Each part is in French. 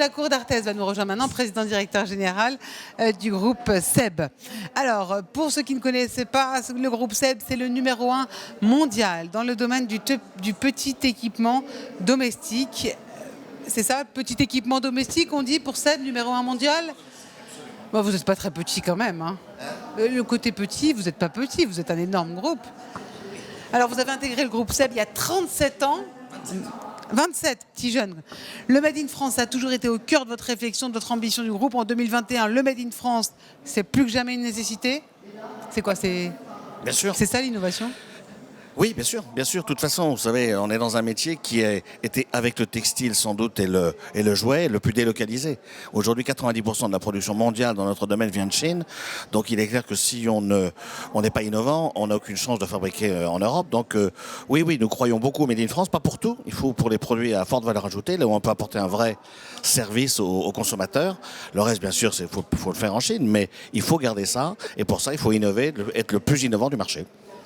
Delacour d'Arthez va nous rejoindre maintenant, président directeur général du groupe SEB. Alors, pour ceux qui ne connaissaient pas, le groupe SEB, c'est le numéro 1 mondial dans le domaine du petit équipement domestique. C'est ça, petit équipement domestique, on dit, pour SEB, numéro 1 mondial? Bon, vous n'êtes pas très petit quand même. Hein. Le côté petit, vous n'êtes pas petit, vous êtes un énorme groupe. Alors, vous avez intégré le groupe SEB il y a 37 ans. 27, petits jeunes. Le Made in France a toujours été au cœur de votre réflexion, de votre ambition du groupe. En 2021, le Made in France, c'est plus que jamais une nécessité. C'est quoi? Bien sûr. C'est ça l'innovation? Oui, bien sûr, bien sûr. De toute façon, vous savez, on est dans un métier qui a été, avec le textile sans doute et le jouet, le plus délocalisé. Aujourd'hui, 90% de la production mondiale dans notre domaine vient de Chine. Donc, il est clair que si on n'est pas innovant, on n'a aucune chance de fabriquer en Europe. Donc, oui, nous croyons beaucoup au Made in France, pas pour tout. Il faut pour les produits à forte valeur ajoutée, là où on peut apporter un vrai service aux consommateurs. Le reste, bien sûr, faut le faire en Chine, mais il faut garder ça. Et pour ça, il faut innover, être le plus innovant du marché.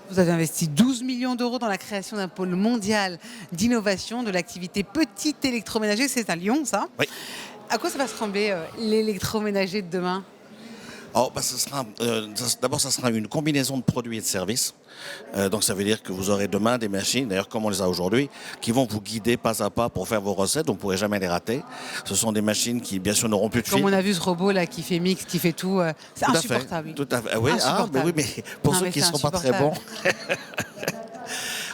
Vous avez investi 12 millions d'euros dans la création d'un pôle mondial d'innovation de l'activité petit électroménager. C'est à Lyon, ça? Oui. À quoi ça va ressembler l'électroménager de demain? D'abord, ça sera une combinaison de produits et de services. Donc, ça veut dire que vous aurez demain des machines, d'ailleurs comme on les a aujourd'hui, qui vont vous guider pas à pas pour faire vos recettes. Vous ne pourrez jamais les rater. Ce sont des machines qui, bien sûr, n'auront plus de fil. Comme on a vu ce robot là qui fait mix, qui fait tout. C'est insupportable. Tout à fait. Oui, mais pour ceux qui ne sont pas très bons.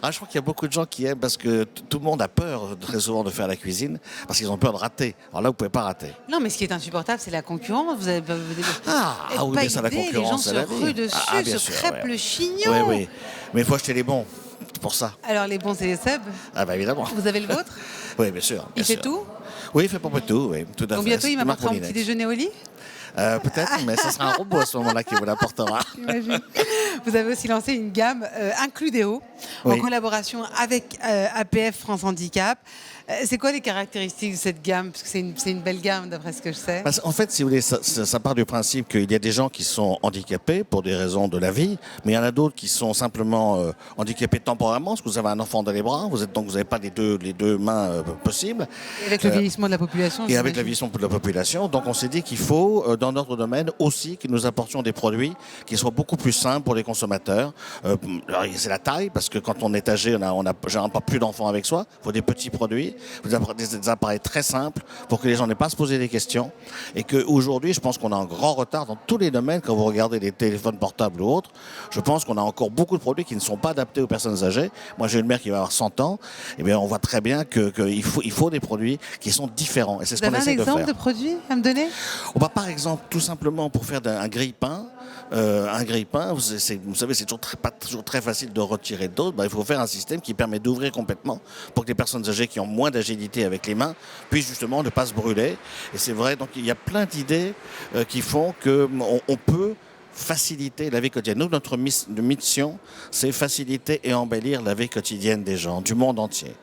Je crois qu'il y a beaucoup de gens qui aiment parce que tout le monde a peur très souvent de faire la cuisine parce qu'ils ont peur de rater. Alors là, vous ne pouvez pas rater. Non, mais ce qui est insupportable, c'est la concurrence. Vous avez oui, mais ça, la concurrence, les gens se ruent dessus, se crêpent le chignon. Oui. Mais il faut acheter les bons. C'est pour ça. Alors, les bons, c'est les SEB? Évidemment. Vous avez le vôtre? Oui, bien sûr. Il fait tout? Oui, il fait pas tout. Oui, tout à fait. Donc bientôt, il m'apportera un petit déjeuner au lit? Peut-être, mais ce sera un robot à ce moment-là qui vous l'apportera. Vous avez aussi lancé une gamme Includéo en collaboration avec APF France Handicap. C'est quoi les caractéristiques de cette gamme? Parce que c'est une belle gamme d'après ce que je sais. En fait, si vous voulez, ça part du principe qu'il y a des gens qui sont handicapés pour des raisons de la vie, mais il y en a d'autres qui sont simplement handicapés temporairement, parce que vous avez un enfant dans les bras, vous n'avez pas les deux mains possibles. Et avec le vieillissement de la population. Et avec le vieillissement de la population. Donc on s'est dit qu'il faut, dans notre domaine aussi, que nous apportions des produits qui soient beaucoup plus simples pour les consommateurs. C'est la taille, parce que quand on est âgé, on n'a pas plus d'enfants avec soi. Il faut des petits produits. Vous avez des appareils très simples pour que les gens n'aient pas à se poser des questions. Et qu'aujourd'hui, je pense qu'on a un grand retard dans tous les domaines. Quand vous regardez les téléphones portables ou autres, je pense qu'on a encore beaucoup de produits qui ne sont pas adaptés aux personnes âgées. Moi, j'ai une mère qui va avoir 100 ans. Eh bien, on voit très bien qu'il faut des produits qui sont différents. Et c'est ce qu'on essaie de faire. Vous avez un exemple de produit à me donner? Par exemple, tout simplement pour faire un grille-pain. Vous savez, c'est pas toujours très facile de retirer de dos. Il faut faire un système qui permet d'ouvrir complètement pour que les personnes âgées qui ont moins d'agilité avec les mains puissent justement ne pas se brûler. Et c'est vrai, donc il y a plein d'idées qui font qu'on peut faciliter la vie quotidienne. Nous, notre mission, c'est faciliter et embellir la vie quotidienne des gens, du monde entier.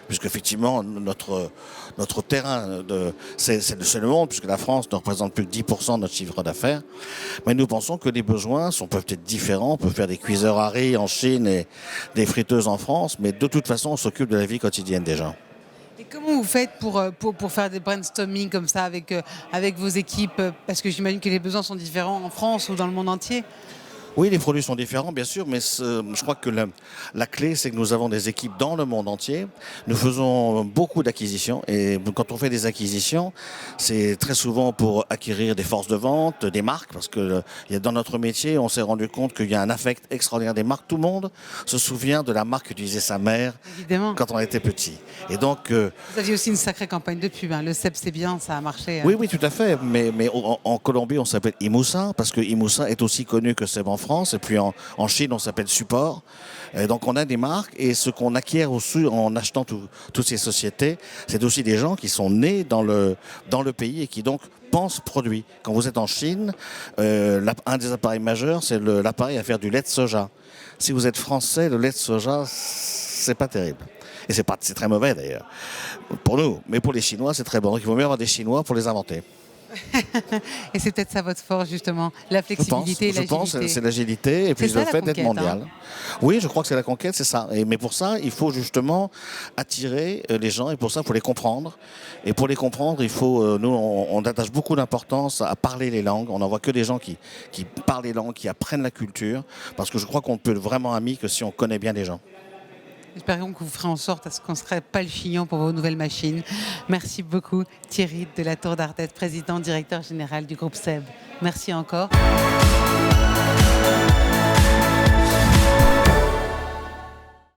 Puisqu'effectivement, notre terrain, c'est le monde, puisque la France ne représente plus que 10% de notre chiffre d'affaires. Mais nous pensons que les besoins peuvent être différents. On peut faire des cuiseurs à riz en Chine et des friteuses en France, mais de toute façon, on s'occupe de la vie quotidienne des gens. Et comment vous faites pour faire des brainstorming comme ça avec vos équipes? Parce que j'imagine que les besoins sont différents en France ou dans le monde entier. Oui, les produits sont différents, bien sûr, mais je crois que la clé, c'est que nous avons des équipes dans le monde entier. Nous faisons beaucoup d'acquisitions, et quand on fait des acquisitions, c'est très souvent pour acquérir des forces de vente, des marques, parce que dans notre métier, on s'est rendu compte qu'il y a un affect extraordinaire des marques. Tout le monde se souvient de la marque qu'utilisait sa mère. Évidemment. Quand on était petit. Et donc, vous aviez aussi une sacrée campagne de pub. Hein. Le SEB, c'est bien, ça a marché. Oui, tout à fait. Mais en Colombie, on s'appelle Imoussa, parce que Imoussa est aussi connu que SEB en France. Et puis en Chine, on s'appelle Support. Et donc on a des marques, et ce qu'on acquiert aussi en achetant toutes ces sociétés, c'est aussi des gens qui sont nés dans le pays et qui donc pensent produits. Quand vous êtes en Chine, un des appareils majeurs, c'est l'appareil à faire du lait de soja. Si vous êtes français, le lait de soja, c'est pas terrible. Et c'est très mauvais d'ailleurs, pour nous. Mais pour les Chinois, c'est très bon. Donc il vaut mieux avoir des Chinois pour les inventer. Et c'est peut-être ça votre force, justement, la flexibilité et Je pense l'agilité. que c'est l'agilité et puis C'est ça, le la fait d'être conquête, mondial. Oui, je crois que c'est la conquête, c'est ça. Mais pour ça, il faut justement attirer les gens et pour ça, il faut les comprendre. Et pour les comprendre, il faut, nous, on attache beaucoup d'importance à parler les langues. On n'en voit que des gens qui parlent les langues, qui apprennent la culture, parce que je crois qu'on peut être vraiment amis que si on connaît bien les gens. Espérons que vous ferez en sorte à ce qu'on ne serait pas le chignon pour vos nouvelles machines. Merci beaucoup, Thierry de la Tour d'Arthez, président, directeur général du groupe SEB. Merci encore.